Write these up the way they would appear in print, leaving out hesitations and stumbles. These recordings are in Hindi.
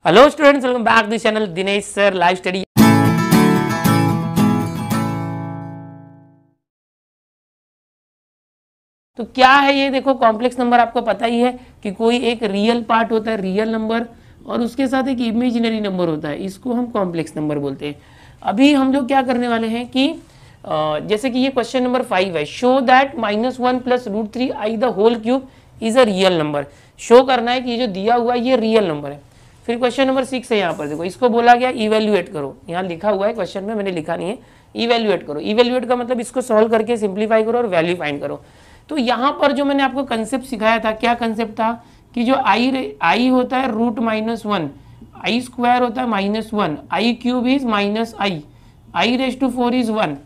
Hello students, welcome back to the channel Dinesh sir live study. तो क्या है ये, देखो कॉम्प्लेक्स नंबर आपको पता ही है कि कोई एक रियल पार्ट होता है, रियल नंबर, और उसके साथ एक इमेजिनरी नंबर होता है, इसको हम कॉम्प्लेक्स नंबर बोलते हैं। अभी हम लोग क्या करने वाले हैं कि जैसे कि ये क्वेश्चन नंबर 5 है, show that -1 + √3i the whole cube is a real number. Show करना है कि ये जो दिया हुआ है ये रियल नंबर है। फिर क्वेश्चन नंबर 6 है, यहाँ पर देखो इसको बोला गया इवेल्युएट करो। यहाँ लिखा हुआ है क्वेश्चन में, मैंने लिखा नहीं है, इवेल्युएट करो। इवेल्युएट का मतलब इसको सॉल्व करके सिंप्लीफाई करो और वैल्यू फाइंड करो। तो यहाँ पर जो मैंने आपको कंसेप्ट सिखाया था, क्या कंसेप्ट था कि जो आई होता है √-1, आई स्क्वायर होता है -1, i cube is -i, i⁴ is 1।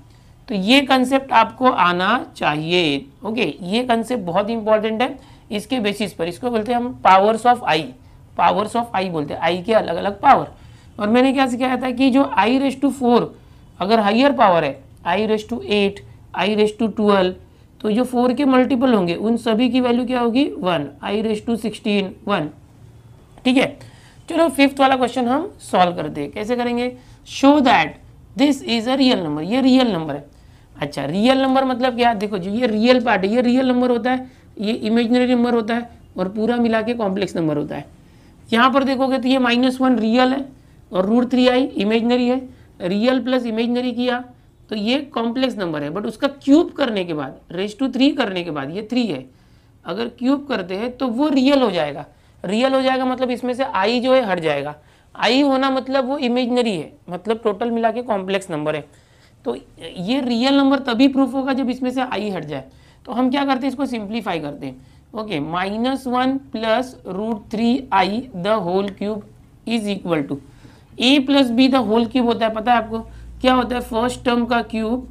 तो ये कंसेप्ट आपको आना चाहिए। ओके, ये कंसेप्ट बहुत इंपॉर्टेंट है। इसके बेसिस पर इसको बोलते हैं हम powers of i, powers of i बोलते हैं, आई के अलग अलग पावर। और मैंने क्या सिखाया था कि जो i⁴ अगर हाइयर पावर है, i�8, i⁴, तो जो 4 के मल्टीपल होंगे उन सभी की वैल्यू क्या होगी 1, i⁻16 1। ठीक है, चलो 5th वाला क्वेश्चन हम सॉल्व करते हैं। कैसे करेंगे? Show that this is a real number, ये रियल नंबर है। अच्छा, रियल नंबर मतलब क्या? देखो जो ये रियल पार्ट है ये रियल नंबर होता है, ये इमेजिनरी नंबर होता है, और पूरा मिला के कॉम्प्लेक्स नंबर होता है। यहाँ पर देखोगे तो ये -1 रियल है और √3i इमेजनरी है। रियल प्लस इमेजनरी किया तो ये कॉम्प्लेक्स नंबर है, बट उसका क्यूब करने के बाद ⁻³ करने के बाद ये 3 है, अगर क्यूब करते हैं तो वो रियल हो जाएगा। रियल हो जाएगा मतलब इसमें से i जो है हट जाएगा। i होना मतलब वो इमेजनरी है, मतलब टोटल मिला के कॉम्प्लेक्स नंबर है। तो ये रियल नंबर तभी प्रूफ होगा जब इसमें से i हट जाए। तो हम क्या करते हैं, इसको सिंप्लीफाई करते हैं। Okay, -1 + √3i the whole cube is equal to a + b the whole cube होता है, पता है आपको क्या होता है? फर्स्ट टर्म का cube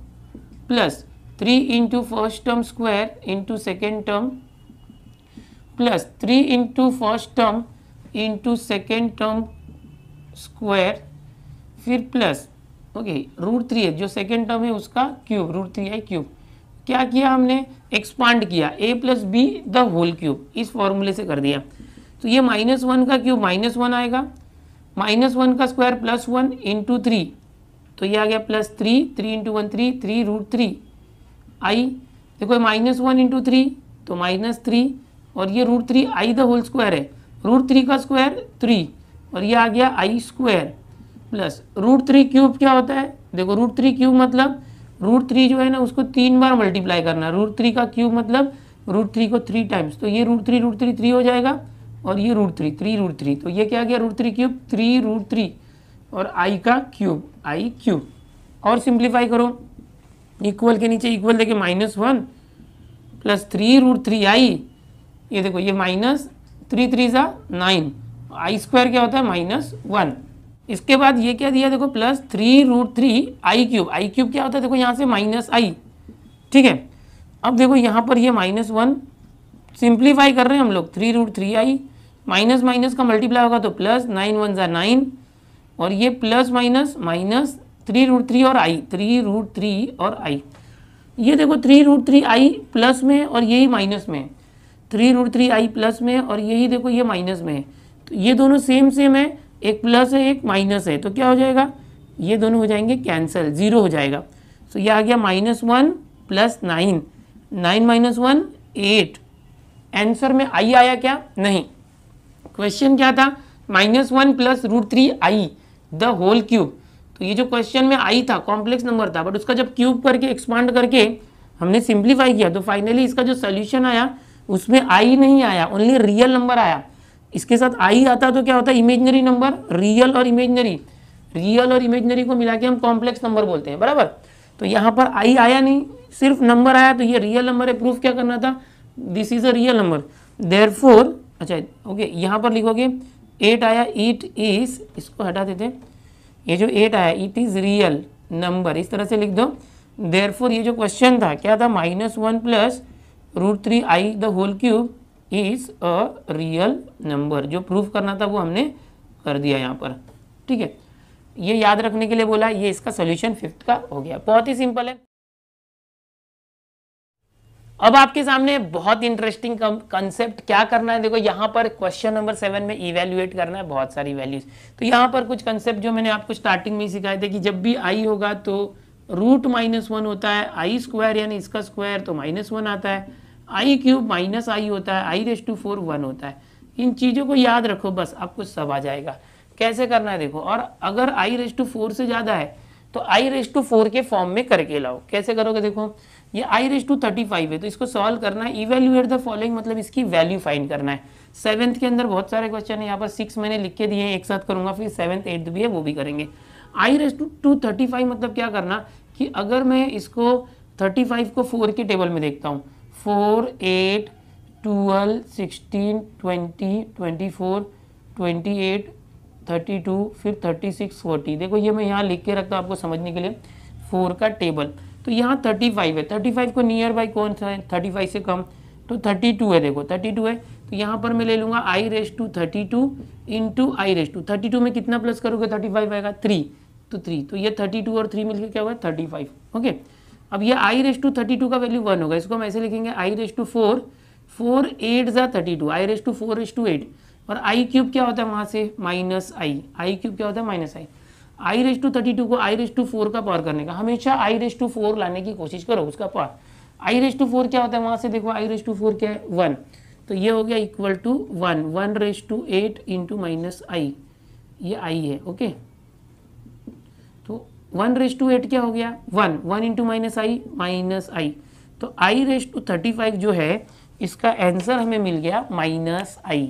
plus 3 × first term square into second term plus 3 × first term into second term square, फिर प्लस ओके √3 है जो सेकेंड टर्म है उसका क्यूब, √3i क्यूब। क्या किया हमने? एक्सपांड किया, a + b the whole cube, इस फॉर्मूले से कर दिया। तो ये -1 का क्यूब -1 आएगा, -1 का स्क्वायर +1 × 3, तो ये आ गया +3, 3 × 1 3, 3 √3 i। देखो -1 × 3 तो -3, और ये √3i द होल स्क्वायर है, √3 का स्क्वायर 3, और ये आ गया i² प्लस √3 क्यूब क्या होता है? देखो √3 क्यूब मतलब √3 जो है ना उसको 3 बार मल्टीप्लाई करना, √3 का क्यूब मतलब √3 को 3 टाइम्स, तो ये √3 3 हो जाएगा, और ये √3 3 √3, तो ये क्या गया? √3 क्यूब 3 √3, और i का क्यूब i क्यूब। और सिंप्लीफाई करो, इक्वल के नीचे इक्वल देके -1 + 3 √3i, ये देखो ये -3 3 9, i² क्या होता है? -1। इसके बाद ये क्या दिया? देखो +3 √3i क्यूब, i क्यूब क्या होता है? देखो यहाँ से -i। ठीक है, अब देखो यहाँ पर ये -1 सिंप्लीफाई कर रहे हैं हम लोग, 3 √3i, माइनस माइनस का मल्टीप्लाई होगा तो प्लस, 9 1 = 9, और ये प्लस माइनस माइनस 3 √3 और i, 3 √3 और i। ये देखो 3 √3i प्लस में और यही माइनस में, 3 √3i प्लस में और यही देखो ये माइनस में है। तो ये दोनों सेम सेम है, एक प्लस है एक माइनस है, तो क्या हो जाएगा? ये दोनों हो जाएंगे कैंसिल, 0 हो जाएगा। तो ये आ गया -1 + 9, 9 - 1 8। आंसर में i आया क्या? नहीं। क्वेश्चन क्या था? -1 + √3i द होल क्यूब। तो ये जो क्वेश्चन में i था कॉम्प्लेक्स नंबर था, बट उसका जब क्यूब करके एक्सपांड करके हमने सिंप्लीफाई किया तो फाइनली इसका जो सोल्यूशन आया उसमें i नहीं आया, ओनली रियल नंबर आया। इसके साथ i आता तो क्या होता है? इमेजनरी नंबर, रियल और इमेजनरी, रियल और इमेजनरी को मिला के हम कॉम्प्लेक्स नंबर बोलते हैं, बराबर। तो यहाँ पर i आया नहीं, सिर्फ नंबर आया, तो ये रियल नंबर है। प्रूफ क्या करना था? This is a real number, therefore. अच्छा ओके, यहाँ पर लिखोगे 8 आया, इट इज, इसको हटा देते हैं, ये जो 8 आया इट इज रियल नंबर, इस तरह से लिख दो। देयरफॉर ये जो क्वेश्चन था क्या था? -1 + √3i the whole cube is a real number. जो प्रूफ करना था वो हमने कर दिया यहाँ पर। ठीक है, ये याद रखने के लिए बोला, ये इसका सोल्यूशन 5th का हो गया। बहुत ही सिंपल है। अब आपके सामने बहुत इंटरेस्टिंग कंसेप्ट क्या करना है, देखो यहाँ पर क्वेश्चन नंबर 7 में इवेल्युएट करना है बहुत सारी वैल्यूज। तो यहाँ पर कुछ कंसेप्ट जो मैंने आपको स्टार्टिंग में ही सिखाए थे कि जब भी आई होगा तो रूट -1 होता है, आई स्क्वायर यानी इसका स्क्वायर तो -1 आता है, आई क्यूब माइनस आई होता है, i⁴ 1 होता है। इन चीज़ों को याद रखो, बस आपको सब आ जाएगा। कैसे करना है देखो, और अगर i⁴ से ज़्यादा है तो i⁴ के फॉर्म में करके लाओ। कैसे करोगे देखो, ये i⁵ है तो इसको सॉल्व करना है, इवेल्युएट द फॉलोइंग मतलब इसकी वैल्यू फाइंड करना है। 7th के अंदर बहुत सारे क्वेश्चन है, यहाँ पर 6 मैंने लिख के दिए हैं, एक साथ करूंगा, फिर 7th 8th भी है वो भी करेंगे। i⁵ मतलब क्या करना कि अगर मैं इसको 35 को 4 के टेबल में देखता हूँ, 4, 8, 12, 16, 20, 24, 28, 32, फिर 36, 40, देखो ये मैं यहाँ लिख के रखता हूँ आपको समझने के लिए 4 का टेबल। तो यहाँ 35 है, 35 को नियर बाई कौन सा है, 35 से कम तो 32 है, देखो 32 है तो यहाँ पर मैं ले लूँगा i⁵32 इंटू i⁵32 में कितना प्लस करोगे 35 आएगा 3, तो 3, तो ये 32 और 3 मिलकर क्या होगा 35। ओके, अब ये i⁵32 का वैल्यू 1 होगा, इसको हम ऐसे लिखेंगे i⁴, 4 8 ज़ा 32, i⁴ और आई क्यूब क्या होता है वहाँ से आई क्यूब क्या होता है -i, i⁵32 को i⁴ का पावर करने का, हमेशा i⁴ लाने की कोशिश करो उसका पावर। i⁴ क्या होता है वहाँ से देखो, i⁴ क्या है 1, तो ये हो गया इक्वल टू 1/8 इंटू -i, ये i है। ओके, तो 1/8 क्या हो गया 1 इंटू -i, तो i⁵35 जो है इसका आंसर हमें मिल गया -i।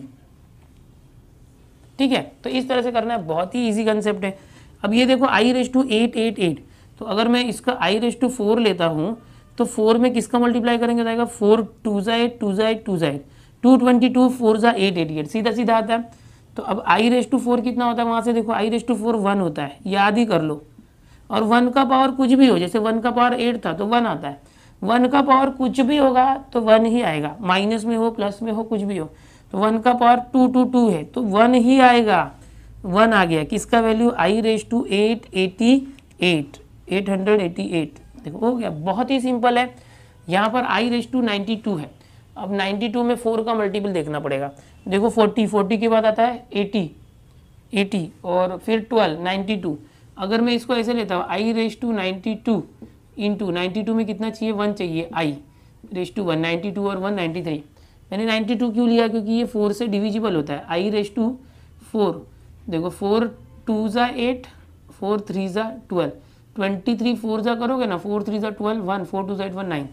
ठीक है, तो इस तरह से करना है, बहुत ही इजी कंसेप्ट है। अब ये देखो i⁵888, तो अगर मैं इसका i⁴ लेता हूँ तो 4 में किसका मल्टीप्लाई करेंगे, जाएगा 4 2 ज़ा 8 2 ज़ा 8 2 ज़ा 8 222 4 ज़ा 888, सीधा सीधा आता है। तो अब i⁴ कितना होता है वहाँ से देखो, i⁴ 1 होता है, याद ही कर लो। और 1 का पावर कुछ भी हो, जैसे 1 का पावर 8 था तो 1 आता है, 1 का पावर कुछ भी होगा तो 1 ही आएगा, माइनस में हो प्लस में हो कुछ भी हो, तो 1 का पावर 2 है तो 1 ही आएगा, 1 आ गया। किसका वैल्यू i⁵888, देखो हो गया, बहुत ही सिंपल है। यहाँ पर i⁵92 है, अब 92 में 4 का मल्टीपल देखना पड़ेगा, देखो 40 के बाद आता है 80 और फिर 12 92। अगर मैं इसको ऐसे लेता हूँ i⁵92 इंटू 92 में कितना चाहिए 1 चाहिए, i⁴1 92 और 1 93। मैंने 92 क्यों लिया, क्योंकि ये 4 से डिविजिबल होता है, i⁴4 देखो 4 2 ज़ा 8 4 3 ज़ा 12 23 4 ज़ा करोगे ना, 4 3 ज़ा 12 1 4 2 ज़ा 8 1 9।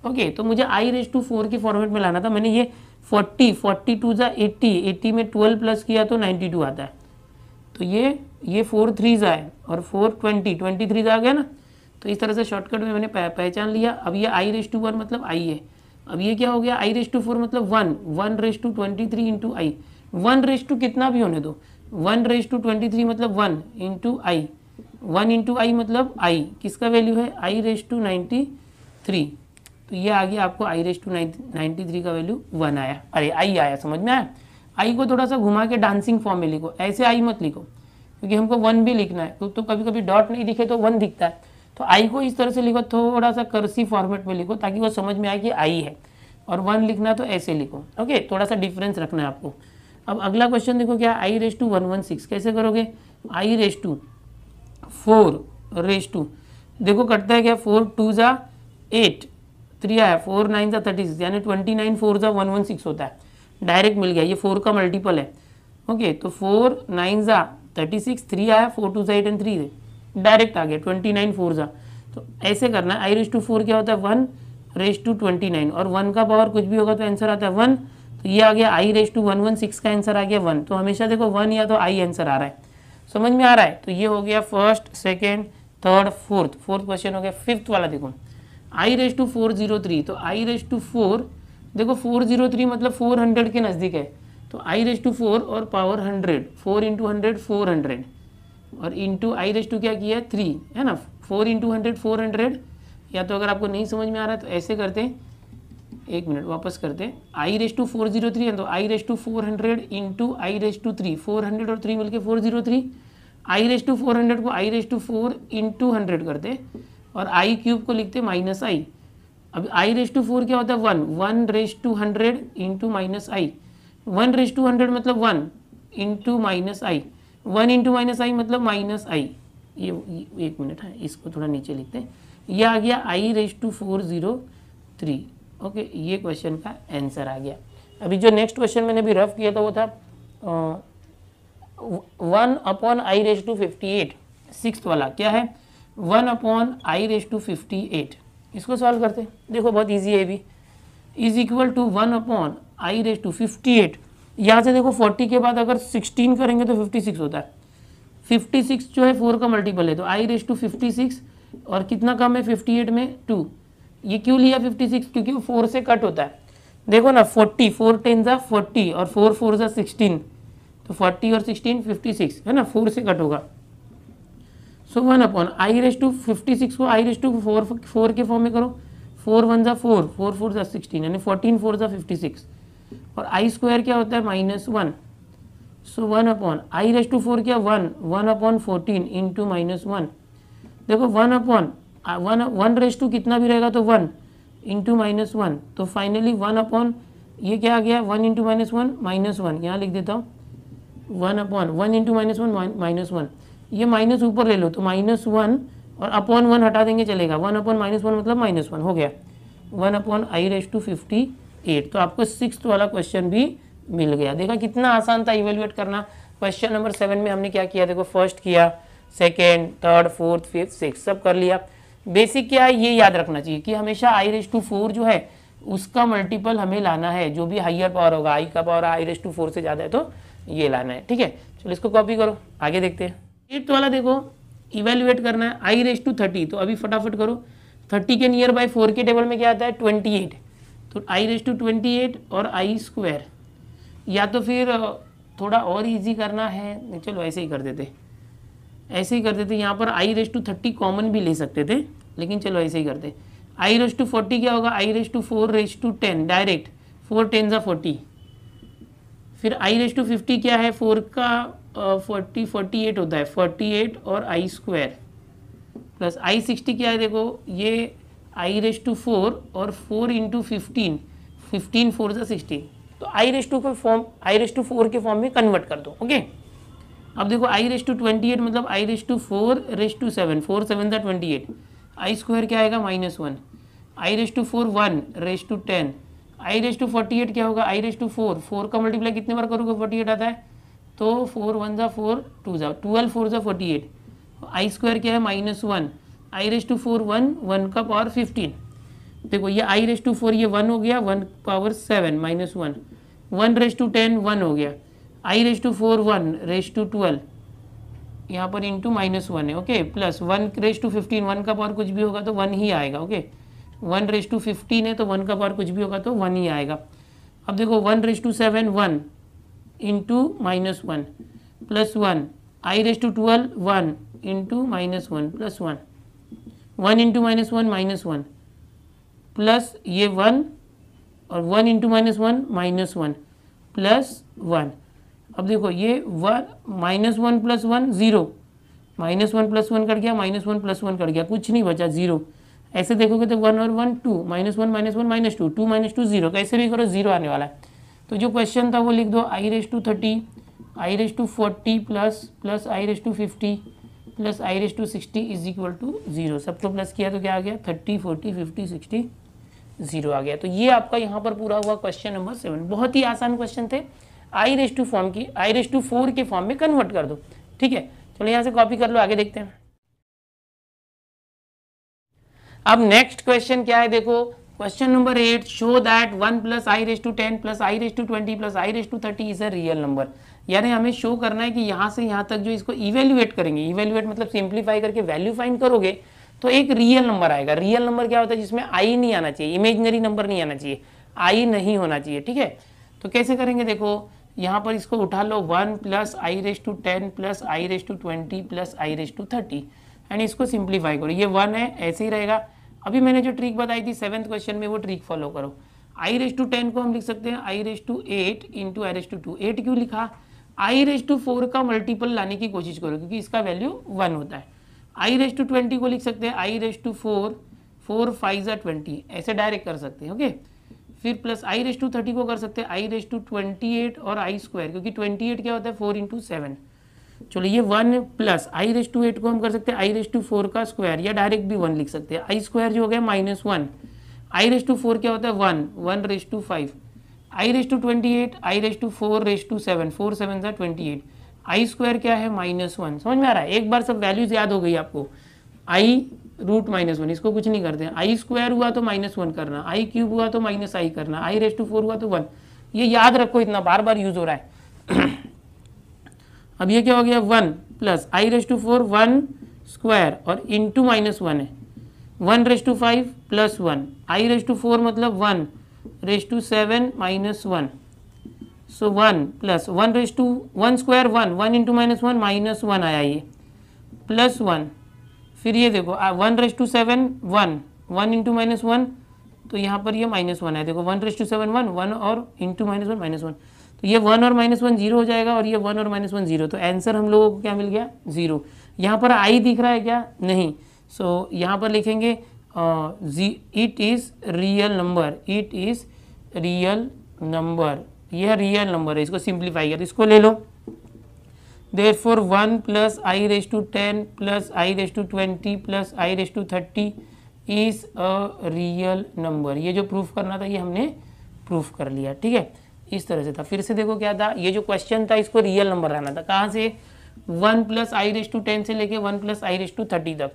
ओके, तो मुझे i⁴ के फॉर्मेट में लाना था, मैंने ये 42 ज़ा 80 में 12 प्लस किया तो 92 आता है, तो ये 4 3 ज़ा है और 4 23 ज़ा आ गया ना। तो इस तरह से शॉर्टकट में मैंने पहचान लिया। अब ये i⁴ मतलब i है, अब ये क्या हो गया i⁴ मतलब 1/23 इंटू i, 1 कितना भी होने दो, 1/23 मतलब 1 इंटू आई, 1 इंटू आई मतलब i, किसका वैल्यू है i⁵93, तो ये आ गया आपको i⁵93 का वैल्यू 1 आया। अरे i आया, समझ में आया। i को थोड़ा सा घुमा के डांसिंग फॉर्म में लिखो, ऐसे i मत लिखो क्योंकि हमको 1 भी लिखना है, तो कभी कभी डॉट नहीं दिखे तो 1 दिखता है, तो i को इस तरह से लिखो, थोड़ा सा कर्सिव फॉर्मेट में लिखो ताकि वो समझ में आए कि i है, और 1 लिखना तो ऐसे लिखो। ओके, थोड़ा सा डिफरेंस रखना है आपको। अब अगला क्वेश्चन देखो क्या, i⁴116 कैसे करोगे, i⁴4 देखो कटता है क्या, 4 2 ज़ा 8 3 आया, 4 9 ज़ा 36 यानी 29 4 ज़ा 116 होता है, डायरेक्ट मिल गया, ये 4 का मल्टीपल है। ओके, तो 4 9 ज़ा 36 3 आया, 4 2 ज़ा 8 एंड 3 डायरेक्ट आ गया 29 4 ज़ा। तो ऐसे करना है, i⁴ क्या होता है 1/29 और 1 का पावर कुछ भी होगा तो आंसर आता है 1, तो ये आ गया i⁴116 का आंसर आ गया 1। तो हमेशा देखो 1 या तो i आंसर आ रहा है, समझ में आ रहा है। तो ये हो गया first second third fourth question हो गया। फिफ्थ वाला देखो i⁴403, तो i⁴4 देखो 403 मतलब 400 के नज़दीक है, तो i⁴4 और पावर 100, 4 इंटू 100 400 और इंटू i⁴ क्या किया 3 है ना, 4 इंटू 100 400। या तो अगर आपको नहीं समझ में आ रहा है तो ऐसे करते हैं, एक मिनट वापस करते हैं, i⁴403 है तो i⁴400 इंटू i⁴3, 400 और 3 मिलके 403, i⁴400 को i⁴4 इंटू 100 करते और i³ को लिखते -i, अब आई रेस टू 4 क्या होता है 1, 1 raise to 100 into minus i, 1 raise to 100 मतलब 1 into minus i, 1 into minus i मतलब माइनस आई। ये एक मिनट है, इसको थोड़ा नीचे लिखते हैं। ये आ गया आई रेस टू 403। ओके, ये क्वेश्चन का आंसर आ गया। अभी जो नेक्स्ट क्वेश्चन मैंने अभी रफ किया था वो था 1 upon i raise to 58, sixth वाला क्या है 1 अपॉन आई रेस टू 58। इसको सॉल्व करते हैं, देखो बहुत इजी है। भी is equal to 1 upon i raise to 58। यहाँ से देखो 40 के बाद अगर 16 करेंगे तो 56 होता है। 56 जो है 4 का मल्टीपल है, तो आई रेस टू 56 और कितना कम है 58 में 2। ये क्यों लिया 56? क्योंकि वो 4 से कट होता है। देखो ना 40, 4 10 जा 40 और 4 4 जा 16, तो 40 और 16 56 है ना, 4 से कट होगा। सो 1 अपॉन आई रेस टू 56 को आई रेस टू 4 के फॉर्म में करो, 4 1 जा 4, 4 4 जा 16 यानी 14 4 जा 56 और आई स्क्वायर क्या होता है -1। So 1 upon i raise to 4 क्या 1, 1 अपॉन 14 इंटू -1। देखो 1 अपॉन 1 रेस टू कितना भी रहेगा तो 1 इंटू -1, तो फाइनली 1 अपॉन ये क्या आ गया 1 इंटू -1 -1, यहाँ लिख देता हूँ 1 अपॉन 1 इंटू -1 ये माइनस ऊपर ले लो तो -1 और अपॉन 1 हटा देंगे चलेगा, 1 अपॉन -1 मतलब -1 हो गया, 1 अपॉन आई रेस टू 58। तो आपको सिक्स्थ वाला क्वेश्चन भी मिल गया। देखा कितना आसान था इवेल्युएट करना। क्वेश्चन नंबर 7 में हमने क्या किया, देखो फर्स्ट किया, second, third, fourth, fifth, six सब कर लिया। बेसिक क्या है ये याद रखना चाहिए कि हमेशा आई रेस टू 4 जो है उसका मल्टीपल हमें लाना है, जो भी हाइयर पावर होगा, आई का पावर आई रेस टू 4 से ज़्यादा है तो ये लाना है। ठीक है, चलो इसको कॉपी करो, आगे देखते हैं। 8th वाला देखो इवेल्युएट करना है आई रेस टू 30, तो अभी फटाफट करो। 30 के नियर बाय 4 के टेबल में क्या आता है 28, तो आई रेस टू 28 और आई स्क्वायर, या तो फिर थोड़ा और इजी करना है, चलो ऐसे ही कर देते, ऐसे ही कर देते। यहाँ पर आई रेस टू 30 कॉमन भी ले सकते थे, लेकिन चलो ऐसे ही करते। आई रेस टू 40 क्या होगा i raise to 4 raise to 10 direct, 4 10 जा 40। फिर आई रेस टू 50 क्या है 4 का 48 होता है, 48 और आई स्क्वायर प्लस आई 60 क्या है देखो ये आई रेस टू 4 और 4 इंटू 15, 15 4 जा 16, तो आई रेस टू 4 के फॉर्म में कन्वर्ट कर दो। ओके, अब देखो आई रेस टू 28 मतलब आई रेस टू 4 रेस टू 7, 4 7 जा 28, आई स्क्वायर क्या आएगा -1, i raise to 4 1 raise to 10, i raise to 48 क्या होगा आई रेस टू 4, 4 का मल्टीप्लाई कितने बार करोगे 48 आता है, तो 4 1 जा 4 2 जा 12 4 जा 48, आई स्क्वायर क्या है -1, आई रेस टू 4 1 1 का पावर 15। देखो ये आई रेस टू 4 ये 1 हो गया, 1 पावर 7 -1, 1 रेस टू 10 1 हो गया, आई रेस टू 4 1 रेस टू 12 यहाँ पर इंटू -1 है। ओके, प्लस 1 रेस टू 15, 1 का पावर कुछ भी होगा तो 1 ही आएगा। ओके, 1 रेस टू 15 है तो 1 का पावर कुछ भी होगा तो 1 ही आएगा। अब देखो 1 raise to 7 1 into -1 plus 1, i raise to 12 1 into -1 plus 1, 1 into -1 -1 plus ये 1 और 1 इंटू -1 -1 प्लस 1। अब देखो ये 1 -1 प्लस 1 0, -1 प्लस 1 कट गया, -1 प्लस 1 कट गया, कुछ नहीं बचा 0। ऐसे देखोगे तो 1 और 1 2, -1 -1 -2, 2 -2 0, कैसे भी करो 0 आने वाला है। तो जो क्वेश्चन था वो लिख दो i raise to 30, i raise to 40 plus i raise to 50 plus i raise to 60 is equal to 0। सबको प्लस किया तो क्या आ गया 30 40 50 60 0 आ गया। तो ये आपका यहाँ पर पूरा हुआ क्वेश्चन नंबर 7। बहुत ही आसान क्वेश्चन थे, आई रेस टू 4 के फॉर्म में कन्वर्ट कर दो। ठीक है, चलो यहाँ से कॉपी कर लो, आगे देखते हैं। अब नेक्स्ट क्वेश्चन क्या है देखो, question number 8, show that 1 plus i raise to 10 plus i raise to 20 plus i raise to 30 is a real number. यानी हमें शो करना है कि यहाँ से यहाँ तक जो इसको इवेल्युएट करेंगे, इवेल्युएट मतलब सिंप्लीफाई करके वैल्यू फाइंड करोगे तो एक रियल नंबर आएगा। रियल नंबर क्या होता है जिसमें आई नहीं आना चाहिए, इमेजिनरी नंबर नहीं आना चाहिए, आई नहीं होना चाहिए। ठीक है, तो कैसे करेंगे देखो, यहाँ पर इसको उठा लो 1 plus i raise to 10 plus i raise to 20 plus i raise to 30 and इसको सिंप्लीफाई करो। ये 1 है ऐसे ही रहेगा। अभी मैंने जो ट्रिक बताई थी 7th क्वेश्चन में वो ट्रिक फॉलो करो। आई रेस टू 10 को हम लिख सकते हैं i raise to 8 into i raise to 2। 8 क्यों लिखा, आई रेस टू 4 का मल्टीपल लाने की कोशिश करो क्योंकि इसका वैल्यू 1 होता है। आई रेस टू 20 को लिख सकते हैं आई रेस टू 4 4 5 ज़ा 20, ऐसे डायरेक्ट कर सकते हैं। ओके, फिर प्लस आई रेस टू 30 को कर सकते हैं आई रेस टू 28 और आई स्क्वायर, क्योंकि 28 क्या होता है 4 इंटू 7। चलो ये 1 प्लस आई रेस टू 8 को हम कर सकते हैं आई रेस टू 4 का स्क्वायर, या डायरेक्ट भी 1 लिख सकते हैं। आई स्क्वायर जो हो गया -1, आई रेस टू 4 क्या होता है 1, 1 raise to 5, i raise to 28, i raise to 4 raise to 7, 4 7 ज़ा 28, आई स्क्वायर क्या है -1। समझ में आ रहा है? एक बार सब वैल्यूज याद हो गई आपको। आई रूट -1, इसको कुछ नहीं करते हैं। आई स्क्वायर हुआ तो -1 करना, आई क्यूब हुआ तो -i करना, आई रेस टू 4 हुआ तो 1। ये याद रखो, इतना बार बार यूज हो रहा है। अब ये क्या हो गया 1 plus i raise to 4 1 square और इंटू -1 है, 1 raise to 5 plus 1, i raise to 4 मतलब 1 raise to 7 -1, so 1 plus 1 raise to 1 square 1 into -1 -1 आया ये, प्लस 1, फिर ये देखो 1 रेस टू 7 1 इंटू -1, तो यहाँ पर ये -1 है। देखो 1 रेस टू 7 1 और इंटू -1 -1, तो ये 1 और -1 0 हो जाएगा और ये 1 और -1 0, तो आंसर हम लोगों को क्या मिल गया 0। यहाँ पर आई दिख रहा है क्या? नहीं। सो यहाँ पर लिखेंगे it is real number, it is real number, यह रियल नंबर है। इसको सिंप्लीफाई कर, इसको ले लो। Therefore 1 plus I raised to 10 plus I raised to 20 plus I raised to 30 is a real number। ये जो प्रूफ करना था ये हमने प्रूफ कर लिया। ठीक है, इस तरह से था। फिर से देखो क्या था, ये जो क्वेश्चन था इसको रियल नंबर लाना था। कहाँ से? 1 प्लस आई रेस टू 10 से लेके 1 प्लस आई रेस टू 30 तक,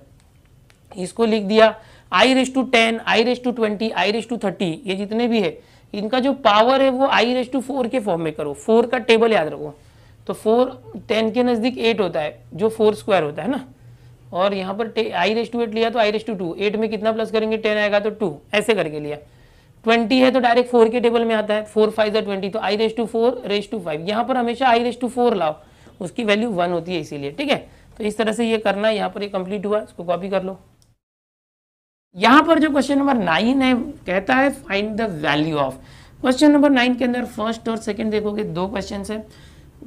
इसको लिख दिया। I raise to 10, i raise to 20, i raise to 30, ये जितने भी है इनका जो पावर है वो आई रेस टू 4 के फॉर्म में करो। 4 का टेबल याद रखो, तो 4 10 के नज़दीक 8 होता है, जो 4 स्क्वायर होता है ना। और यहाँ पर आई रेस टू 8 लिया तो आई रेस टू 2, 8 में कितना प्लस करेंगे 10 आएगा तो 2, ऐसे करके लिया। 20 है तो डायरेक्ट 4 के टेबल में आता है, 4 5 ज़ा 20, तो आई रेस टू 4 रेस टू 5। यहाँ पर हमेशा आई रेस टू 4 लाओ, उसकी वैल्यू 1 होती है इसीलिए। ठीक है, तो इस तरह से ये करना है। यहाँ पर ये कंप्लीट हुआ, इसको कॉपी कर लो। यहाँ पर जो क्वेश्चन नंबर 9 है कहता है find the value of. Question number 9 के अंदर फर्स्ट और सेकंड देखोगे 2 क्वेश्चन है,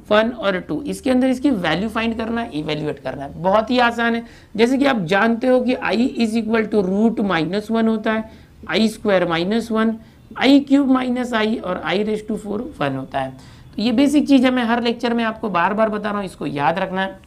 1 और 2। इसके अंदर इसकी वैल्यू फाइंड करना है, इवेल्युएट करना है। बहुत ही आसान है। जैसे कि आप जानते हो कि I is equal to root -1 होता है, आई स्क्वायर -1, आई क्यूब -i और आई रेस टू 4 1 होता है। तो ये बेसिक चीज़ है, मैं हर लेक्चर में आपको बार बार बता रहा हूँ, इसको याद रखना है।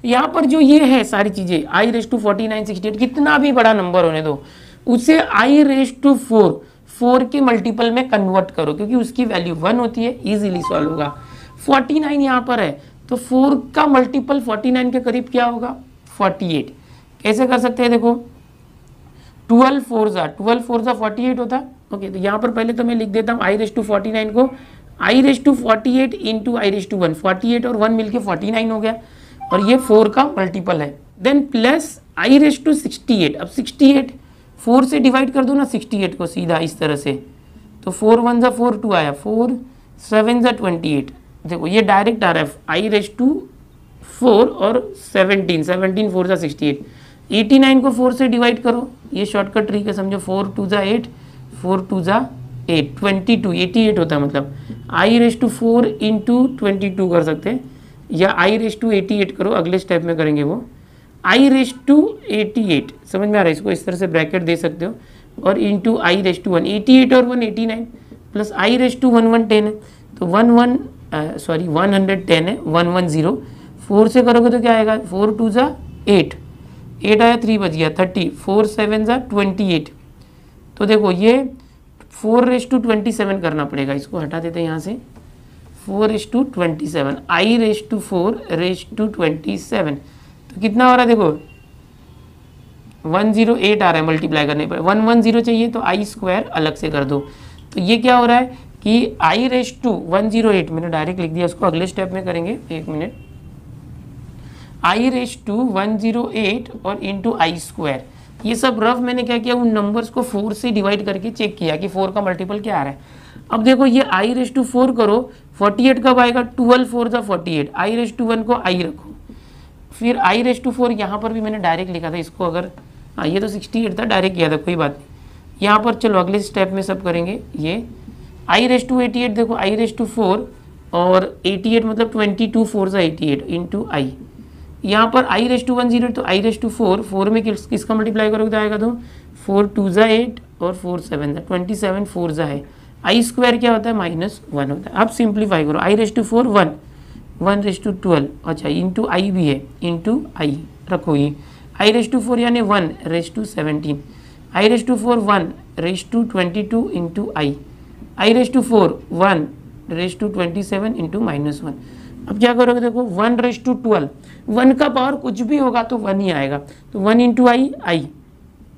यहाँ पर जो ये है सारी चीज़ें, आई रेस टू 49 68, कितना भी बड़ा नंबर होने दो, उसे आई रेस टू 4 के मल्टीपल में कन्वर्ट करो, क्योंकि उसकी वैल्यू 1 होती है, इजीली सॉल्व होगा। 49 यहाँ पर है तो 4 का मल्टीपल 49 के करीब क्या होगा 48। कैसे कर सकते हैं? देखो 12 4 ज़ा 48 होता है। ओके, तो यहाँ पर पहले तो मैं लिख देता हूँ आई रेस टू 49 को i raise to 48 into i raise to 1, 48 और 1 मिलके 49 हो गया, और ये 4 का मल्टीपल है। Then plus i raise to 68, अब 68 4 से डिवाइड कर दो ना 68 को सीधा इस तरह से, तो 4 1 ज़ा 4 2 आया, 4 7 ज़ा 28। देखो ये डायरेक्ट आ रहा है आई रेस टू 4 और 17 4 ज़ा 68, 89 को 4 से डिवाइड करो, ये शॉर्टकट ट्रिक है समझो, 4 2 ज़ा 8, 4 2 ज़ा 8, 22 88 होता है। मतलब आई रेस टू 4 इंटू 22 कर सकते हैं, या आई रेस टू 88 करो, अगले स्टेप में करेंगे वो आई रेस टू 88। समझ में आ रहा है? इसको इस तरह से ब्रैकेट दे सकते हो, और इंटू आई रेस टू 1, 88 और 1 89, प्लस आई रेस टू 1 1 10 है, तो 110 है, 110, 4 से करोगे तो क्या आएगा 4 2 ज़ा 8 आया, 3 बच गया 30, 4 7 ज़ा 28। तो देखो ये 4 रेस टू 27 करना पड़ेगा, इसको हटा देते हैं यहाँ से, 4 raise to 27, i raise to 4 raise to 27, तो कितना हो रहा है देखो 108 आ रहा है मल्टीप्लाई करने पर। 110 चाहिए तो आई स्क्वायर अलग से कर दो, तो ये क्या हो रहा है कि आई रेस टू 108, मैंने डायरेक्ट लिख दिया, उसको अगले स्टेप में करेंगे, 1 मिनट। आई रेस टू 108 और इंटू आई स्क्वायर, ये सब रफ मैंने क्या किया, उन नंबर्स को 4 से डिवाइड करके चेक किया कि 4 का मल्टीपल क्या आ रहा है। अब देखो ये आई रेस टू 4 करो, 48 कब आएगा, 12 4 ज़ा 48, आई रेस टू 1 को आई रखो, फिर आई रेस टू 4, यहाँ पर भी मैंने डायरेक्ट लिखा था इसको, अगर हाँ ये तो 68 था, डायरेक्ट किया था, कोई बात नहीं। यहाँ पर चलो अगले स्टेप में सब करेंगे, ये आई रेस टू 88, देखो आई रेस टू 4 और 88 मतलब 22 4 ज़ा 88 इंटू आई, यहाँ पर आई रेस टू 1 0 तो आई रेस टू 4, 4 में किसका मल्टीप्लाई करोगे तो आएगा तो 4 2 ज़ा 8 और 4 7 ज़ा 27, 4 ज़ा है आई स्क्वायर क्या होता है -1 होता है। अब सिंप्लीफाई करो आई रेस टू 4 1, 1 रेस टू 12, अच्छा इंटू आई भी है, इंटू आई रखो ये आई रेस टू 4 यानी 1 raise to 17, i raise to 4 1 raise to 22 into i raise to 4 1 raise to 27 into -1। अब क्या करोगे देखो 1 रेस टू 12, 1 का पावर कुछ भी होगा तो 1 ही आएगा, तो 1 into i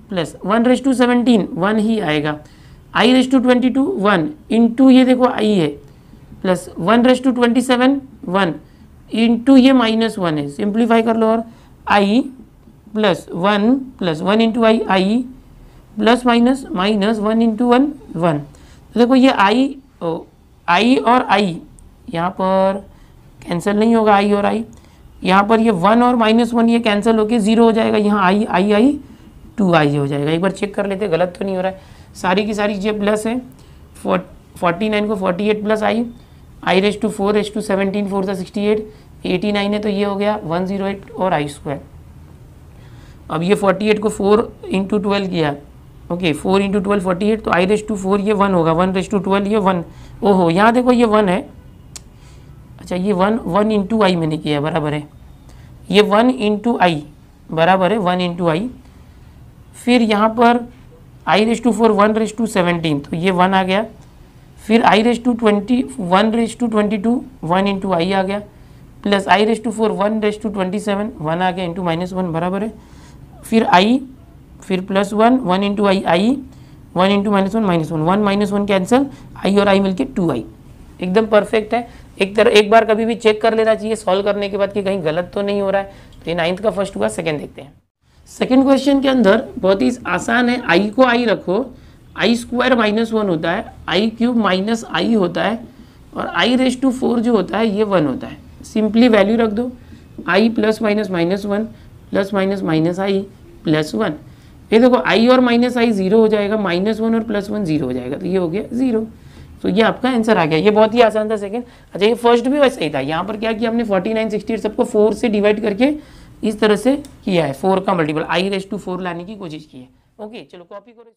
plus 1 raise to 17 1 ही आएगा, आई रेस टू 22 1 इंटू ये देखो आई है प्लस 1 रेस टू 27 1 इंटू ये -1 है, सिंप्लीफाई कर लो और आई plus 1 into i plus minus -1 into 1 1। तो देखो ये आई और आई यहाँ पर कैंसिल नहीं होगा, आई और आई यहाँ पर ये 1 और -1 ये कैंसिल होके 0 हो जाएगा, यहाँ आई 2i हो जाएगा। एक बार चेक कर लेते गलत तो नहीं हो रहा है, सारी की सारी चीज़ें प्लस है, 49 को 48 plus i raise to 4 raise to 17 4 सा 68, 89 है तो ये हो गया 108 और आई स्क्वायर। अब ये 48 को 4 इंटू 12 किया, ओके 4 इंटू 12 48, तो आई रेस टू 4 ये 1 होगा, 1 रेस टू 12 ये 1, ओहो यहाँ देखो ये 1 है, अच्छा ये 1 इंटू आई मैंने किया बराबर है, ये 1 इंटू आई बराबर है 1 इंटू आई, फिर यहाँ पर i raise to 4 1 raise to 17 तो ये 1 आ गया, फिर i raise to 1 raise to 22 1 into i आ गया, plus i raise to 4 1 raise to 27 1 आ गया इंटू -1 बराबर है, फिर आई फिर plus 1 into i 1 into -1 1 cancel, i और आई मिलके 2i, एकदम परफेक्ट है। एक बार कभी भी चेक कर लेना चाहिए सॉल्व करने के बाद कि कहीं गलत तो नहीं हो रहा है। तो ये 9th का फर्स्ट हुआ। सेकंड देखते हैं। सेकंड क्वेश्चन के अंदर बहुत ही आसान है, आई को आई रखो, आई स्क्वायर -1 होता है, आई क्यूब माइनस आई होता है और आई रेस टू 4 जो होता है ये 1 होता है। सिंपली वैल्यू रख दो, आई प्लस माइनस -1 प्लस माइनस आई प्लस 1। ये देखो आई और माइनस आई 0 हो जाएगा, -1 और +1 0 हो जाएगा, तो ये हो गया 0। तो ये आपका आंसर आ गया। ये बहुत ही आसान था सेकंड। अच्छा ये फर्स्ट भी वैसे ही था। यहाँ पर क्या किया हमने 49 68 सबको 4 से डिवाइड करके इस तरह से किया है, 4 का मल्टीपल आई रेस टू 4 लाने की कोशिश की है। ओके चलो कॉपी करो।